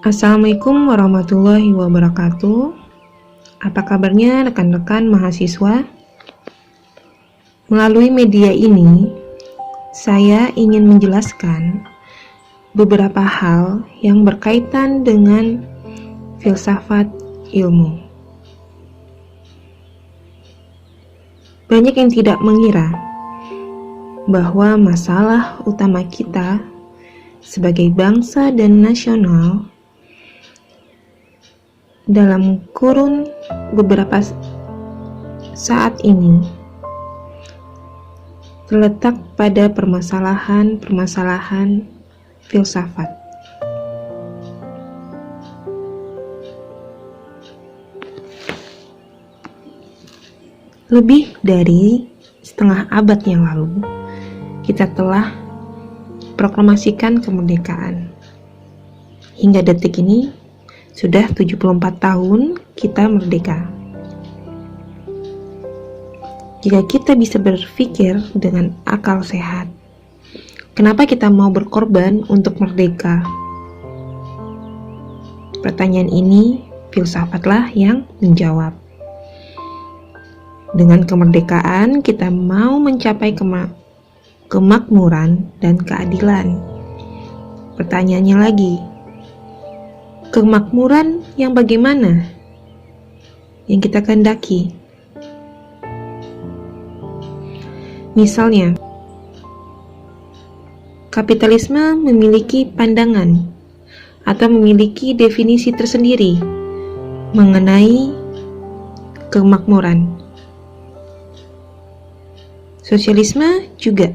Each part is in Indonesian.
Assalamualaikum warahmatullahi wabarakatuh. Apa kabarnya rekan-rekan mahasiswa? Melalui media ini, saya ingin menjelaskan beberapa hal yang berkaitan dengan filsafat ilmu. Banyak yang tidak mengira bahwa masalah utama kita sebagai bangsa dan nasional dalam kurun beberapa saat ini terletak pada permasalahan filsafat. Lebih dari setengah abad yang lalu, kita telah proklamasikan kemerdekaan. Hingga detik ini, sudah 74 tahun kita merdeka. Jika kita bisa berpikir dengan akal sehat, kenapa kita mau berkorban untuk merdeka? Pertanyaan ini filsafatlah yang menjawab. Dengan kemerdekaan, kita mau mencapai kemakmuran dan keadilan. Pertanyaannya lagi, kemakmuran yang bagaimana yang kita kehendaki? Misalnya, kapitalisme memiliki pandangan atau memiliki definisi tersendiri mengenai kemakmuran. Sosialisme juga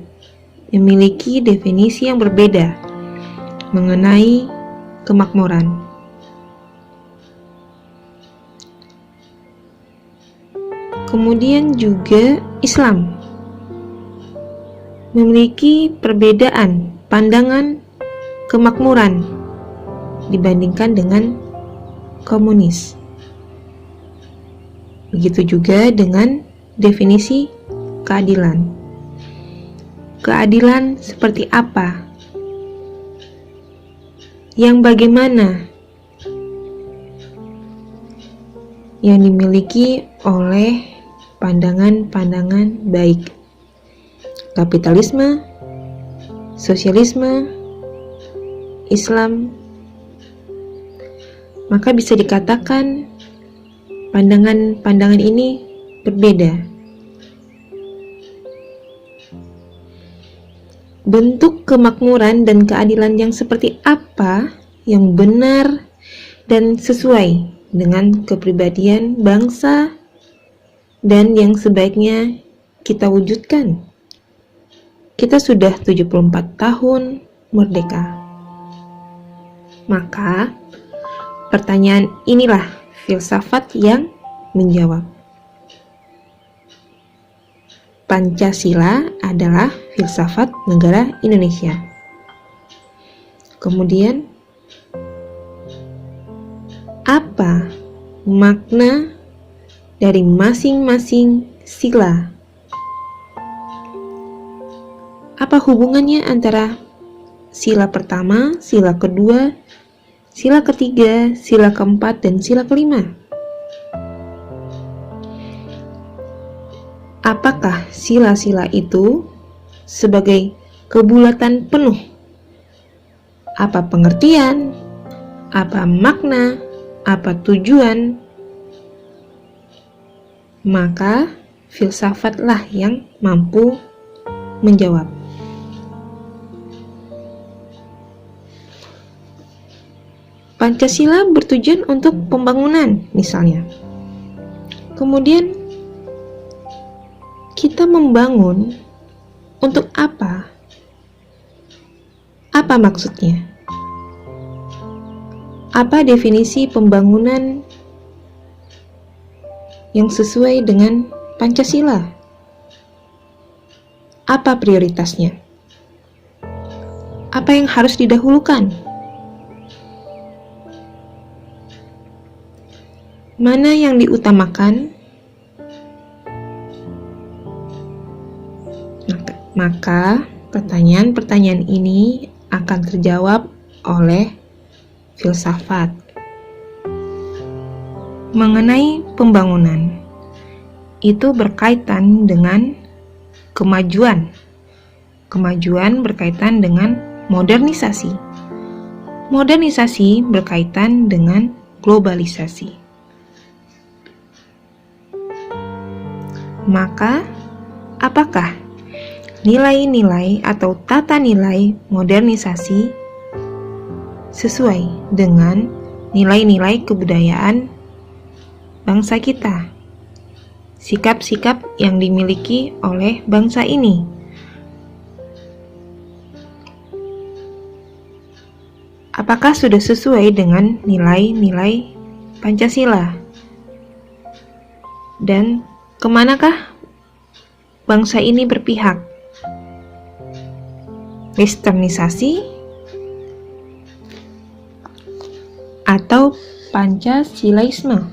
memiliki definisi yang berbeda mengenai kemakmuran. Kemudian juga Islam memiliki perbedaan pandangan kemakmuran dibandingkan dengan komunis. Begitu juga dengan definisi keadilan. Keadilan seperti apa? Yang bagaimana? Yang dimiliki oleh pandangan-pandangan baik kapitalisme, sosialisme, Islam, maka bisa dikatakan pandangan-pandangan ini berbeda. Bentuk kemakmuran dan keadilan yang seperti apa yang benar dan sesuai dengan kepribadian bangsa dan yang sebaiknya kita wujudkan. Kita sudah 74 tahun merdeka. Maka, pertanyaan inilah filsafat yang menjawab. Pancasila adalah filsafat negara Indonesia. Kemudian, apa makna dari masing-masing sila? Apa hubungannya antara sila pertama, sila kedua, sila ketiga, sila keempat, dan sila kelima? Apakah sila-sila itu sebagai kebulatan penuh? Apa pengertian? Apa makna? Apa tujuan? Maka filsafatlah yang mampu menjawab. Pancasila bertujuan untuk pembangunan, misalnya. Kemudian, kita membangun untuk apa? Apa maksudnya? Apa definisi pembangunan yang sesuai dengan Pancasila? Apa prioritasnya? Apa yang harus didahulukan? Mana yang diutamakan? Maka pertanyaan-pertanyaan ini akan terjawab oleh filsafat. Mengenai pembangunan, itu berkaitan dengan kemajuan. Kemajuan berkaitan dengan modernisasi. Modernisasi berkaitan dengan globalisasi. Maka, apakah nilai-nilai atau tata nilai modernisasi sesuai dengan nilai-nilai kebudayaan bangsa kita? Sikap-sikap yang dimiliki oleh bangsa ini. Apakah sudah sesuai dengan nilai-nilai Pancasila? Dan kemanakah bangsa ini berpihak? Westernisasi atau Pancasilaisme?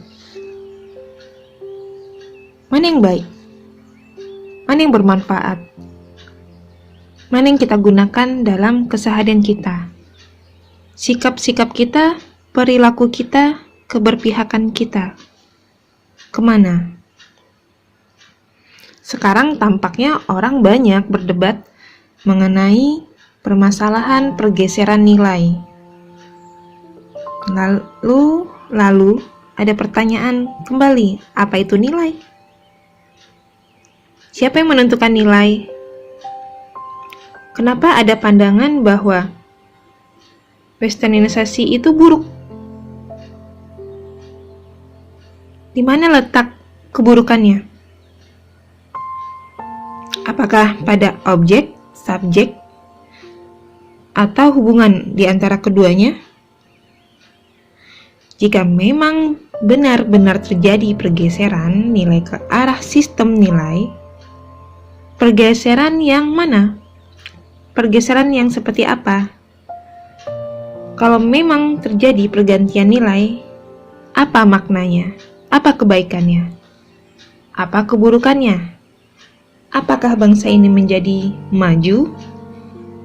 Mana yang baik? Mana yang bermanfaat? Mana yang kita gunakan dalam keseharian kita? Sikap-sikap kita, perilaku kita, keberpihakan kita, kemana? Sekarang tampaknya orang banyak berdebat mengenai permasalahan pergeseran nilai. Lalu ada pertanyaan kembali, apa itu nilai? Siapa yang menentukan nilai? Kenapa ada pandangan bahwa westernisasi itu buruk? Di mana letak keburukannya? Apakah pada objek, subjek, atau hubungan di antara keduanya? Jika memang benar-benar terjadi pergeseran nilai ke arah sistem nilai, pergeseran yang mana? Pergeseran yang seperti apa? Kalau memang terjadi pergantian nilai, apa maknanya? Apa kebaikannya? Apa keburukannya? Apakah bangsa ini menjadi maju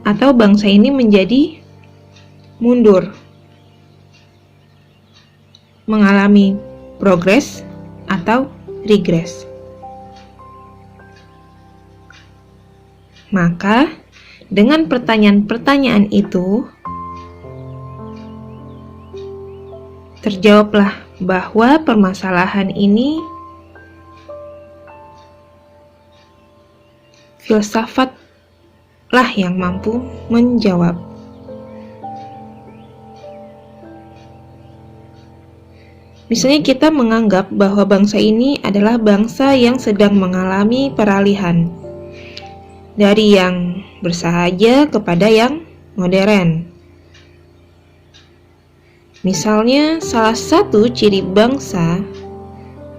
atau bangsa ini menjadi mundur? Mengalami progres atau regres? Maka, dengan pertanyaan-pertanyaan itu, terjawablah bahwa permasalahan ini filsafatlah yang mampu menjawab. Misalnya kita menganggap bahwa bangsa ini adalah bangsa yang sedang mengalami peralihan dari yang bersahaja kepada yang modern. Misalnya salah satu ciri bangsa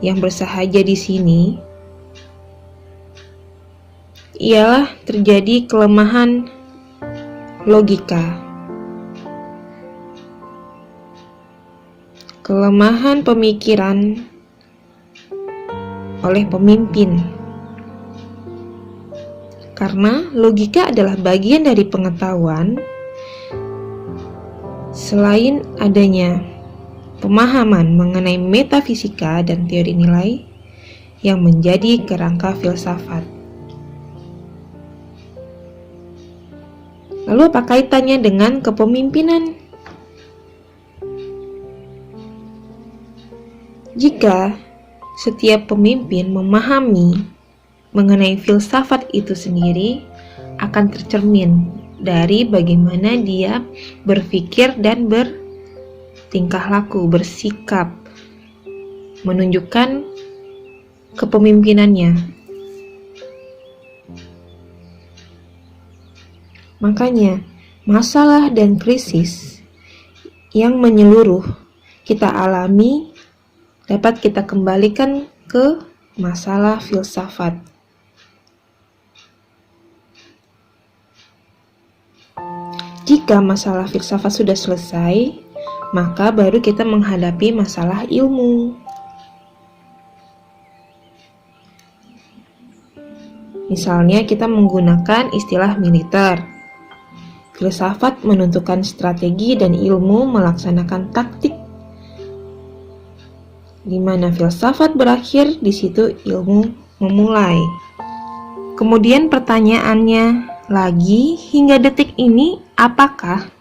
yang bersahaja di sini ialah terjadi kelemahan logika, kelemahan pemikiran oleh pemimpin. Karena logika adalah bagian dari pengetahuan, selain adanya pemahaman mengenai metafisika dan teori nilai yang menjadi kerangka filsafat. Lalu apa kaitannya dengan kepemimpinan? Jika setiap pemimpin memahami mengenai filsafat itu sendiri, akan tercermin dari bagaimana dia berpikir dan bertingkah laku, bersikap, menunjukkan kepemimpinannya. Makanya, masalah dan krisis yang menyeluruh kita alami dapat kita kembalikan ke masalah filsafat. Jika masalah filsafat sudah selesai, maka baru kita menghadapi masalah ilmu. Misalnya kita menggunakan istilah militer, filsafat menentukan strategi dan ilmu melaksanakan taktik. Di mana filsafat berakhir, di situ ilmu memulai. Kemudian pertanyaannya lagi, hingga detik ini apakah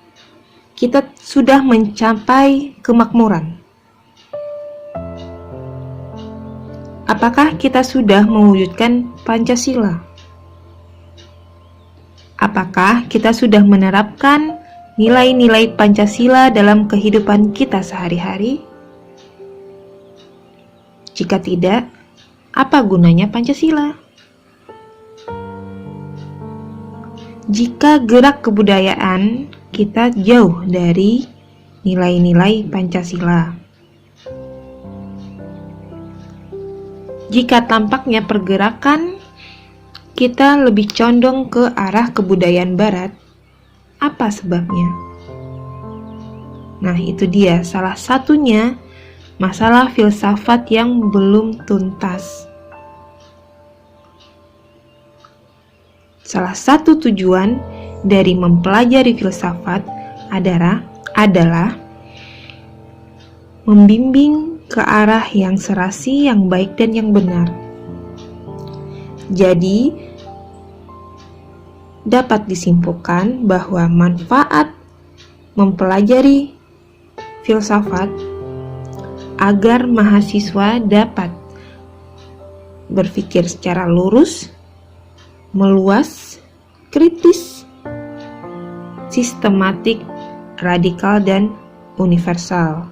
kita sudah mencapai kemakmuran? Apakah kita sudah mewujudkan Pancasila? Apakah kita sudah menerapkan nilai-nilai Pancasila dalam kehidupan kita sehari-hari? Jika tidak, apa gunanya Pancasila? Jika gerak kebudayaan kita jauh dari nilai-nilai Pancasila. Jika tampaknya pergerakan kita lebih condong ke arah kebudayaan barat, apa sebabnya? Nah, itu dia salah satunya masalah filsafat yang belum tuntas. Salah satu tujuan dari mempelajari filsafat adalah membimbing ke arah yang serasi, yang baik dan yang benar. Jadi, dapat disimpulkan bahwa manfaat mempelajari filsafat agar mahasiswa dapat berpikir secara lurus, meluas, kritis, sistematik, radikal, dan universal.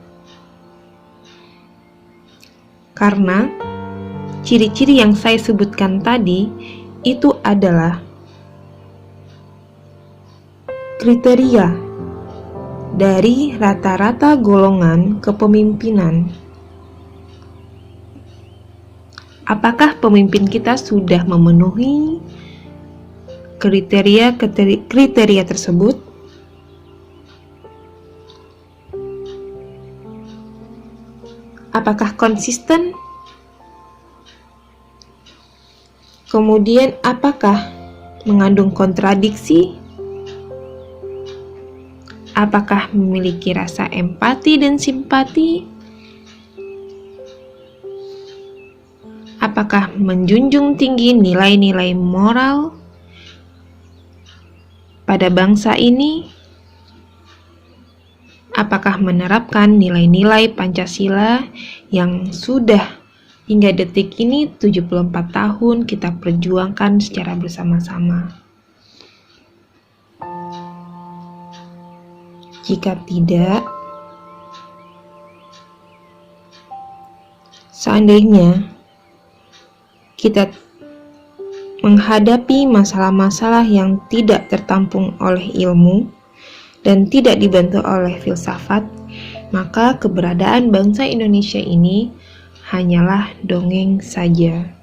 Karena ciri-ciri yang saya sebutkan tadi itu adalah kriteria dari rata-rata golongan kepemimpinan. Apakah pemimpin kita sudah memenuhi kriteria tersebut? Apakah konsisten? Kemudian apakah mengandung kontradiksi? Apakah memiliki rasa empati dan simpati? Apakah menjunjung tinggi nilai-nilai moral pada bangsa ini? Apakah menerapkan nilai-nilai Pancasila yang sudah hingga detik ini 74 tahun kita perjuangkan secara bersama-sama? Jika tidak, seandainya kita menghadapi masalah-masalah yang tidak tertampung oleh ilmu dan tidak dibantu oleh filsafat, maka keberadaan bangsa Indonesia ini hanyalah dongeng saja.